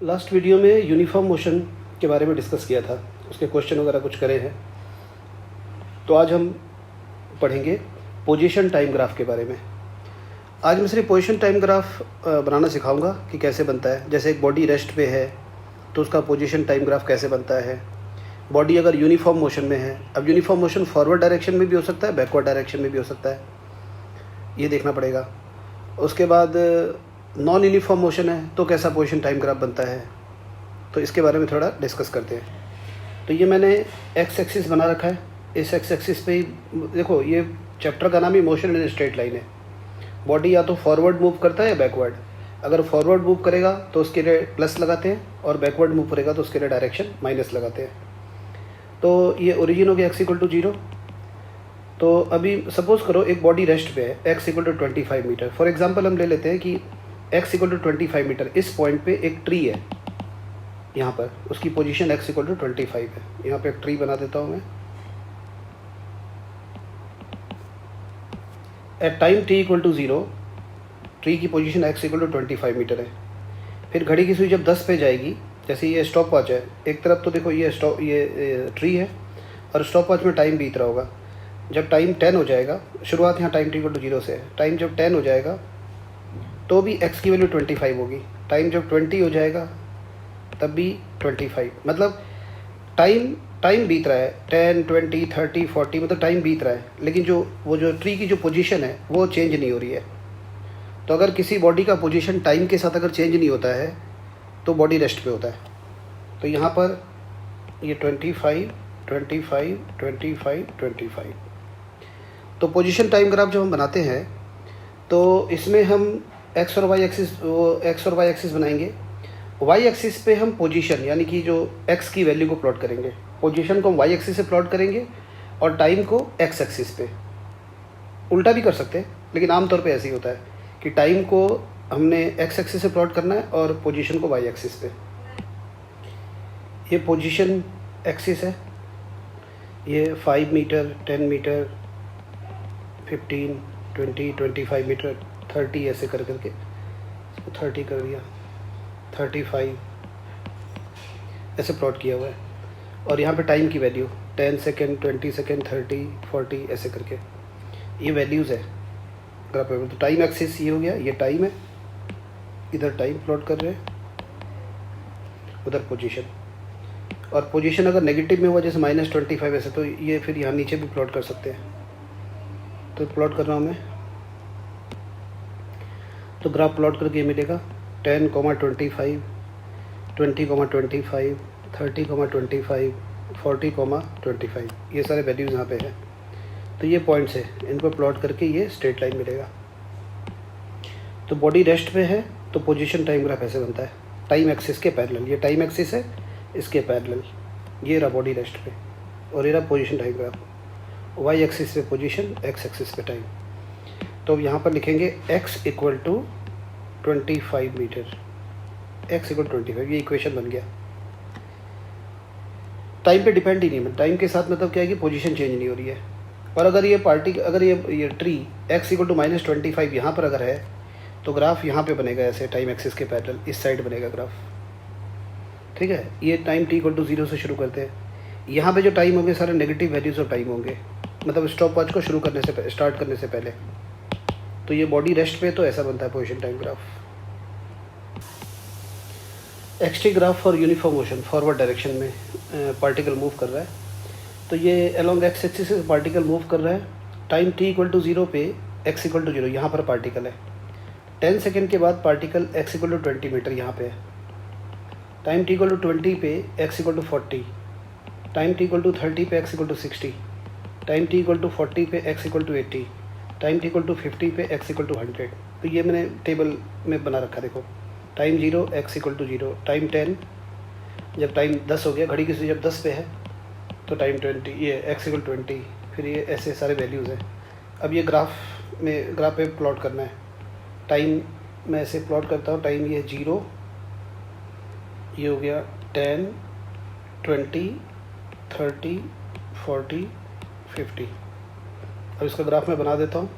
Last video में uniform motion के बारे में डिस्कस किया था, उसके क्वेश्चन वगैरह कुछ करे हैं। तो आज हम पढ़ेंगे पोजीशन टाइम ग्राफ के बारे में। आज मैं सिर्फ पोजीशन टाइम ग्राफ बनाना सिखाऊंगा कि कैसे बनता है। जैसे एक बॉडी रेस्ट पे है तो उसका पोजीशन टाइम ग्राफ कैसे बनता है। बॉडी अगर यूनिफॉर्म मोशन में है, अब यूनिफॉर्म मोशन फॉरवर्ड डायरेक्शन में भी हो सकता है, बैकवर्ड डायरेक्शन में भी हो सकता है, ये देखना पड़ेगा। उसके बाद नॉन यूनिफॉर्म मोशन है तो कैसा पोजीशन टाइम ग्राफ बनता है, तो इसके बारे में थोड़ा डिस्कस करते हैं। तो ये मैंने एक्स एक्सिस बना रखा है। इस एक्स एक्सिस पे ही देखो, ये चैप्टर का नाम ही मोशन इन स्ट्रेट लाइन है। बॉडी या तो फॉरवर्ड मूव करता है या बैकवर्ड। अगर फॉरवर्ड मूव करेगा तो उसके लिए प्लस लगाते हैं, और बैकवर्ड मूव करेगा तो उसके लिए डायरेक्शन माइनस लगाते हैं। तो ये ओरिजिन हो गया एक्स इक्वल टू 0। तो अभी सपोज करो एक बॉडी रेस्ट पे है, X equal to 25 metre. For example हम ले लेते हैं कि एक्स इक्वल टू 25 मीटर, इस पॉइंट पे एक ट्री है, यहाँ पर उसकी पोजीशन एक्स इक्वल टू 25 है। यहाँ पे एक ट्री बना देता हूँ मैं। At time T equal to 0 tree की position X equal to 25 meter है। फिर घड़ी की सुई जब 10 पे जाएगी, जैसे ये स्टॉप वॉच है, एक तरफ तो देखो ये ट्री है और स्टॉप वॉच में टाइम बीत रहा होगा। जब टाइम 10 हो जाएगा, शुरुआत यहाँ टाइम टी इक्वल टू 0 से है, टाइम जब 10 हो जाएगा तो भी एक्स की वैल्यू 25 होगी। टाइम जब 20 हो जाएगा तब भी 25, मतलब टाइम बीत रहा है, 10, 20, 30, 40, मतलब टाइम बीत रहा है, लेकिन वो जो ट्री की जो पोजीशन है वो चेंज नहीं हो रही है। तो अगर किसी बॉडी का पोजीशन टाइम के साथ अगर चेंज नहीं होता है तो बॉडी रेस्ट पे होता है। तो यहाँ पर ये 25, 25, 25, 25। तो पोजीशन टाइम ग्राफ जब हम बनाते हैं तो इसमें हम एक्स और वाई एक्सिस बनाएंगे। वाई एक्सिस पे हम पोजीशन यानी कि जो एक्स की वैल्यू को प्लॉट करेंगे, पोजीशन को हम वाई एक्सिस से प्लॉट करेंगे और टाइम को एक्स एक्सिस पे। उल्टा भी कर सकते हैं, लेकिन आमतौर पे ऐसे ही होता है कि टाइम को हमने एक्स एक्सिस से प्लॉट करना है और पोजीशन को वाई एक्सिस पे। ये पोजीशन एक्सिस है, ये 5 मीटर, 10 मीटर, 15, 20, 25 मीटर, 30 ऐसे कर करके 30 कर दिया, 35 ऐसे प्लॉट किया हुआ है। और यहाँ पे टाइम की वैल्यू 10 सेकेंड, 20 सेकेंड, 30, 40 ऐसे करके ये वैल्यूज़ है ग्राफ में। तो टाइम एक्सिस ये हो गया, ये टाइम है, इधर टाइम प्लॉट कर रहे हैं, उधर पोजीशन। और पोजीशन अगर नेगेटिव में हुआ जैसे -25 ऐसे, तो ये फिर यहाँ नीचे भी प्लॉट कर सकते हैं। तो प्लॉट कर रहा हूँ मैं, तो ग्राफ प्लॉट करके ये मिलेगा 10, 25, 20, 25, 30, 25, 40, 25, ये सारे वैल्यूज़ यहाँ पे हैं। तो ये पॉइंट्स है, इनको प्लॉट करके ये स्ट्रेट लाइन मिलेगा। तो बॉडी रेस्ट पे है तो पोजीशन टाइम ग्राफ ऐसे बनता है, टाइम एक्सिस के पैरेलल। ये टाइम एक्सिस है, इसके पैरेलल ये रहा बॉडी रेस्ट पे, और ये रहा position time graph. Y axis पे पोजीशन, एक्स एक्सिस पे टाइम। तो यहाँ पर लिखेंगे x इक्वल टू 25 मीटर, x इक्वल 25, ये इक्वेशन बन गया। टाइम पे डिपेंड ही नहीं है, टाइम के साथ मतलब क्या है कि पोजीशन चेंज नहीं हो रही है। और अगर ये ट्री x इक्वल टू -25 यहाँ पर अगर है तो ग्राफ यहाँ पे बनेगा ऐसे, टाइम एक्सिस के पैरेलल इस साइड बनेगा ग्राफ। ठीक है, ये टाइम t इक्वल टू 0 से शुरू करते हैं। यहाँ पे जो टाइम होंगे सारे नेगेटिव वैल्यूज़ ऑफ टाइम होंगे, मतलब स्टॉप वॉच को स्टार्ट करने से पहले। तो ये बॉडी रेस्ट पे तो ऐसा बनता है position time graph. XT graph for uniform motion, forward direction में पार्टिकल मूव कर रहा है। तो ये अलोंग एक्स एक्सिस से पार्टिकल मूव कर रहा है। टाइम t इक्वल टू 0 पे x इक्वल टू 0 यहाँ पर पार्टिकल है। 10 सेकेंड के बाद particle x equal to 20 metre यहाँ पे है। टाइम t इक्वल टू 20 पे x equal to 40, time t equal to 30 पे x equal to 60, time t equal to 40 पे x equal to 80, time t equal to 50 पे x equal to 100। तो ये मैंने टेबल में बना रखा, देखो time 0 x equal to 0, time 10, जब टाइम 10 हो गया, घड़ी की सुई जब 10 पे है तो टाइम 20, ये x इक्वल 20, फिर ये ऐसे सारे वैल्यूज़ हैं। अब ये ग्राफ पे प्लॉट करना है। टाइम मैं ऐसे प्लॉट करता हूँ, टाइम ये 0, ये हो गया 10, 20, 30, 40, 50। अब इसका ग्राफ मैं बना देता हूँ।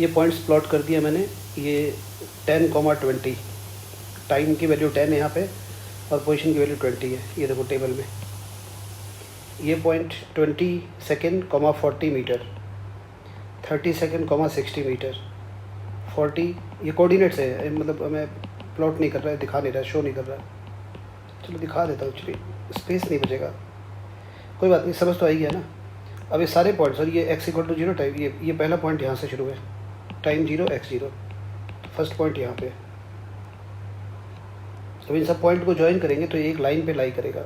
ये पॉइंट्स प्लॉट कर दिया मैंने। ये 10,20 टाइम की वैल्यू 10 है यहाँ पे और पोजीशन की वैल्यू 20 है। ये देखो टेबल में ये point 20 second 40 metre, 30 second 60 metre, 40 ये कोऑर्डिनेट्स है, मतलब हमें प्लॉट नहीं कर रहा है, दिखा नहीं रहा है, शो नहीं कर रहा है। चलो दिखा देता हूँ, एक्चुअली स्पेस नहीं बचेगा, कोई बात नहीं, समझ तो आएगी है ना। अब ये सारे पॉइंट्स और ये x=0 टाइम, ये पहला पॉइंट यहाँ से शुरू है, टाइम 0 x 0, फर्स्ट पॉइंट यहाँ पे। अब इन सब पॉइंट को ज्वाइन करेंगे तो ये एक लाइन पे लाई करेगा,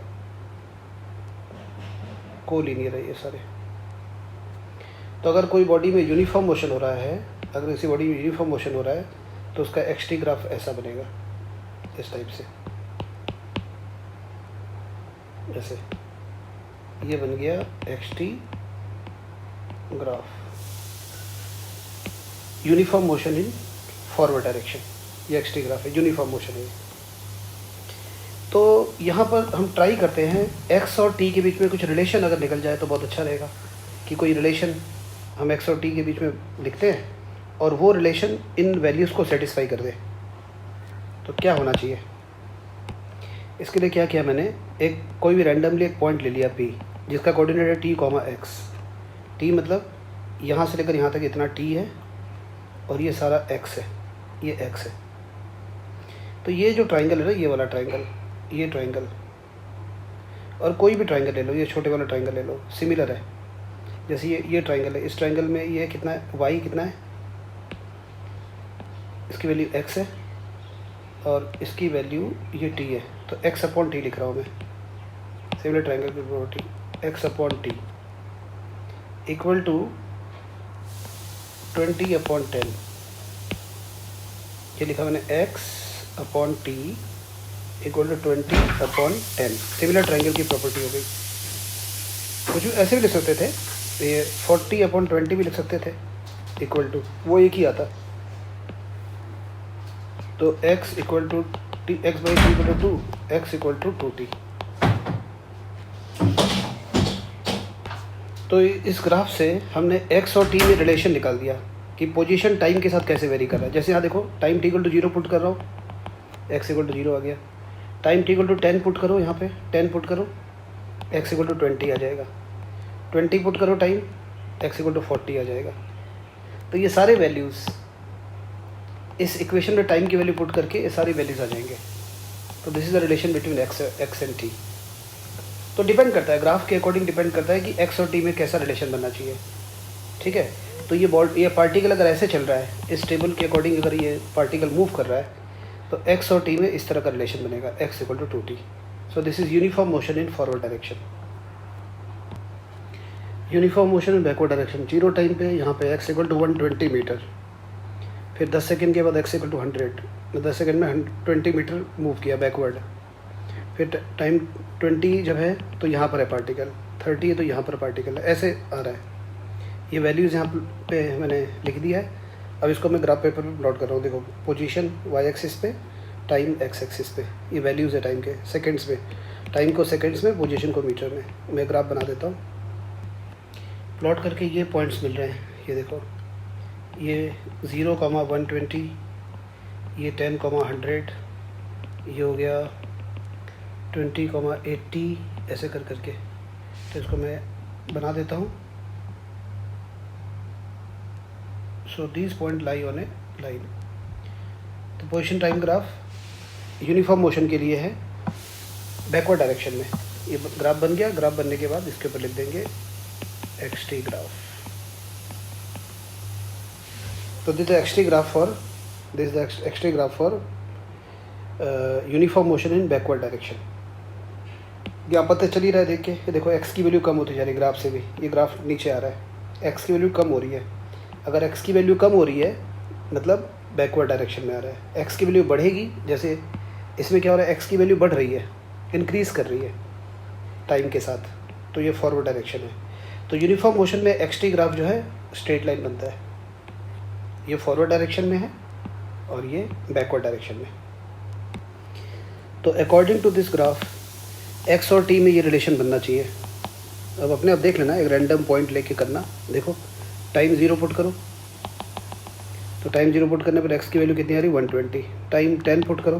को लीनियर है ये सारे। तो अगर कोई बॉडी में यूनिफॉर्म मोशन हो रहा है, अगर किसी बॉडी में यूनिफॉर्म मोशन हो रहा है तो उसका एक्सटी ग्राफ ऐसा बनेगा, इस टाइप से। जैसे ये बन गया XT graph, uniform motion in forward direction, ये एक्सटी ग्राफ है, यूनिफॉर्म मोशन है। तो यहाँ पर हम ट्राई करते हैं x और t के बीच में कुछ रिलेशन अगर निकल जाए तो बहुत अच्छा रहेगा, कि कोई रिलेशन हम x और t के बीच में लिखते हैं और वो रिलेशन इन वैल्यूज़ को सेटिस्फाई कर दे। तो क्या होना चाहिए, इसके लिए क्या किया मैंने, एक कोई भी रैंडमली एक पॉइंट ले लिया p जिसका कोऑर्डिनेट है t, x। t मतलब यहाँ से लेकर यहाँ तक इतना t है और ये सारा x है, ये x है। तो ये जो ट्राइंगल है ना, ये वाला ट्राइंगल, ये ट्राइंगल और कोई भी ट्राइंगल ले लो, ये छोटे वाला ट्राइंगल ले लो, सिमिलर है। जैसे ये ट्राइंगल है, इस ट्राइंगल में ये कितना है, y कितना है, इसकी वैल्यू x है और इसकी वैल्यू ये t है, तो x/t लिख रहा हूँ मैं। सिमिलर ट्राइंगल की प्रॉपर्टी x/t इक्वल टू 20/10, ये लिखा मैंने x/t equal to 20/10। Similar triangle की प्रॉपर्टी हो गई। कुछ ऐसे भी लिख सकते थे, ये 40/20 भी लिख सकते थे, इक्वल टू वो एक ही आता। तो x equal to t, x/t equal to 2, x equal to 2t। तो इस ग्राफ से हमने x और t में रिलेशन निकाल दिया कि पोजीशन टाइम के साथ कैसे वेरी कर रहा है। जैसे यहाँ देखो, time t equal to 0 put कर रहा हूँ, x इक्वल टू 0 आ गया। Time t equal to 10 put करो, यहाँ पे 10 पुट करो, x इक्वल टू 20 आ जाएगा। 20 पुट करो टाइम, x इक्वल टू 40 आ जाएगा। तो ये सारे वैल्यूज़ इस इक्वेशन में टाइम की वैल्यू पुट करके ये सारी वैल्यूज़ आ जाएंगे। तो this is the relation between x and t। तो डिपेंड करता है, ग्राफ के अकॉर्डिंग डिपेंड करता है कि x और t में कैसा रिलेशन बनना चाहिए। ठीक है, तो ये पार्टिकल अगर ऐसे चल रहा है, इस टेबल के अकॉर्डिंग अगर ये पार्टिकल मूव कर रहा है तो x और t में इस तरह का रिलेशन बनेगा, x equal to 2t। So this is uniform motion in forward direction. Uniform motion in backward direction, 0 time पे यहाँ पे x इक्वल टू 120 मीटर, फिर 10 सेकेंड के बाद x इक्वल टू 100, 10 सेकेंड में 20 मीटर मूव किया बैकवर्ड। फिर टाइम 20 जब है तो यहाँ पर है पार्टिकल, 30 है तो यहाँ पर पार्टिकल है, ऐसे आ रहा है। ये वैल्यूज़ यहाँ पे मैंने लिख दिया है। अब इसको मैं ग्राफ पेपर पे प्लॉट कर रहा हूँ। देखो, पोजीशन y एक्सिस पे, टाइम x एक्सिस पे, ये वैल्यूज़ है टाइम के सेकंड्स में, टाइम को सेकंड्स में, पोजीशन को मीटर में। मैं ग्राफ बना देता हूँ प्लॉट करके। ये पॉइंट्स मिल रहे हैं, ये देखो, ये 0,120, ये 10,100, ये हो गया 20,80, ऐसे कर करके। तो इसको मैं बना देता हूँ। So this point lie on a line. तो position time graph uniform motion के लिए है बैकवर्ड डायरेक्शन में। ये ग्राफ बन गया। ग्राफ बनने के बाद इसके ऊपर लिख देंगे एक्सटी ग्राफ। तो this the XT graph for uniform motion in backward direction. ये आप पता चल ही रहा है देख के। ये देखो, x की वैल्यू कम होती जा रही है ग्राफ से भी, ये ग्राफ नीचे आ रहा है, x की वैल्यू कम हो रही है। अगर x की वैल्यू कम हो रही है मतलब बैकवर्ड डायरेक्शन में आ रहा है। x की वैल्यू बढ़ेगी, जैसे इसमें क्या हो रहा है, x की वैल्यू बढ़ रही है, इंक्रीज़ कर रही है टाइम के साथ, तो ये फॉरवर्ड डायरेक्शन है। तो यूनिफॉर्म मोशन में एक्सटी ग्राफ जो है स्ट्रेट लाइन बनता है। ये फॉरवर्ड डायरेक्शन में है और ये बैकवर्ड डायरेक्शन में। तो according to this graph x और t में ये रिलेशन बनना चाहिए। अब अपने आप देख लेना, एक रैंडम पॉइंट लेके करना। देखो, टाइम 0 पुट करो, तो टाइम 0 पुट करने पर एक्स की वैल्यू कितनी आ रही 120, टाइम 10 पुट करो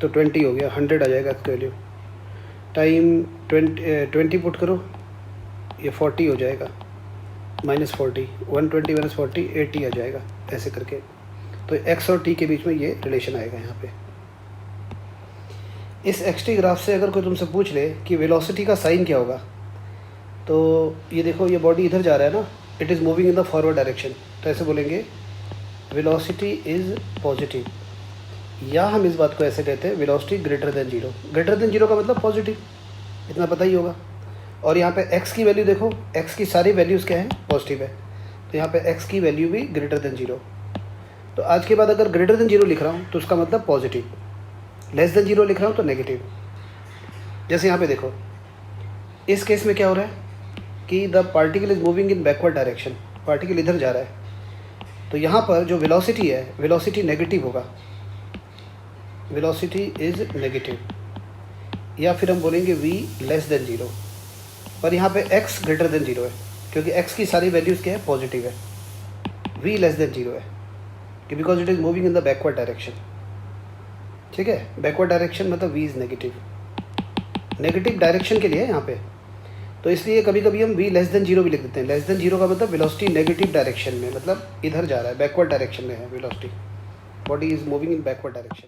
तो 20 हो गया, 100 आ जाएगा एक्स की वैल्यू। टाइम 20 पुट करो, ये 40 हो जाएगा, -40, 120 - 40 80 आ जाएगा, ऐसे करके। तो एक्स और टी के बीच में ये रिलेशन आएगा यहाँ पे। इस एक्स टी ग्राफ से अगर कोई तुमसे पूछ ले कि वेलोसिटी का साइन क्या होगा, तो ये देखो ये बॉडी इधर जा रहा है ना, it is moving in the forward direction, तो ऐसे बोलेंगे वेलोसिटी इज़ पॉजिटिव, या हम इस बात को ऐसे कहते हैं velocity greater than zero. Greater than zero का मतलब पॉजिटिव, इतना पता ही होगा। और यहाँ पे x की वैल्यू देखो, x की सारी वैल्यूज़ क्या हैं, पॉजिटिव है, तो यहाँ पे x की वैल्यू भी ग्रेटर देन जीरो। तो आज के बाद अगर ग्रेटर देन जीरो लिख रहा हूँ तो उसका मतलब पॉजिटिव, लेस देन जीरो लिख रहा हूँ तो नेगेटिव। जैसे यहाँ पे देखो, इस केस में क्या हो रहा है कि the particle is moving in backward direction, particle इधर जा रहा है, तो यहाँ पर जो वेलोसिटी है, वेलोसिटी नेगेटिव होगा, वेलोसिटी इज़ नेगेटिव, या फिर हम बोलेंगे v लेस देन जीरो। पर यहाँ पे x ग्रेटर देन जीरो है, क्योंकि x की सारी वैल्यूज़ क्या है, पॉजिटिव है। v लेस देन जीरो है कि because it is moving in the backward direction. ठीक है, बैकवर्ड डायरेक्शन मतलब v is negative, negative direction के लिए है यहाँ पे। तो इसलिए कभी कभी हम v लेस देन जीरो भी लिख देते हैं। लेस देन जीरो का मतलब वेलोसिटी नेगेटिव डायरेक्शन में, मतलब इधर जा रहा है, बैकवर्ड डायरेक्शन में है velocity, body is moving in backward direction.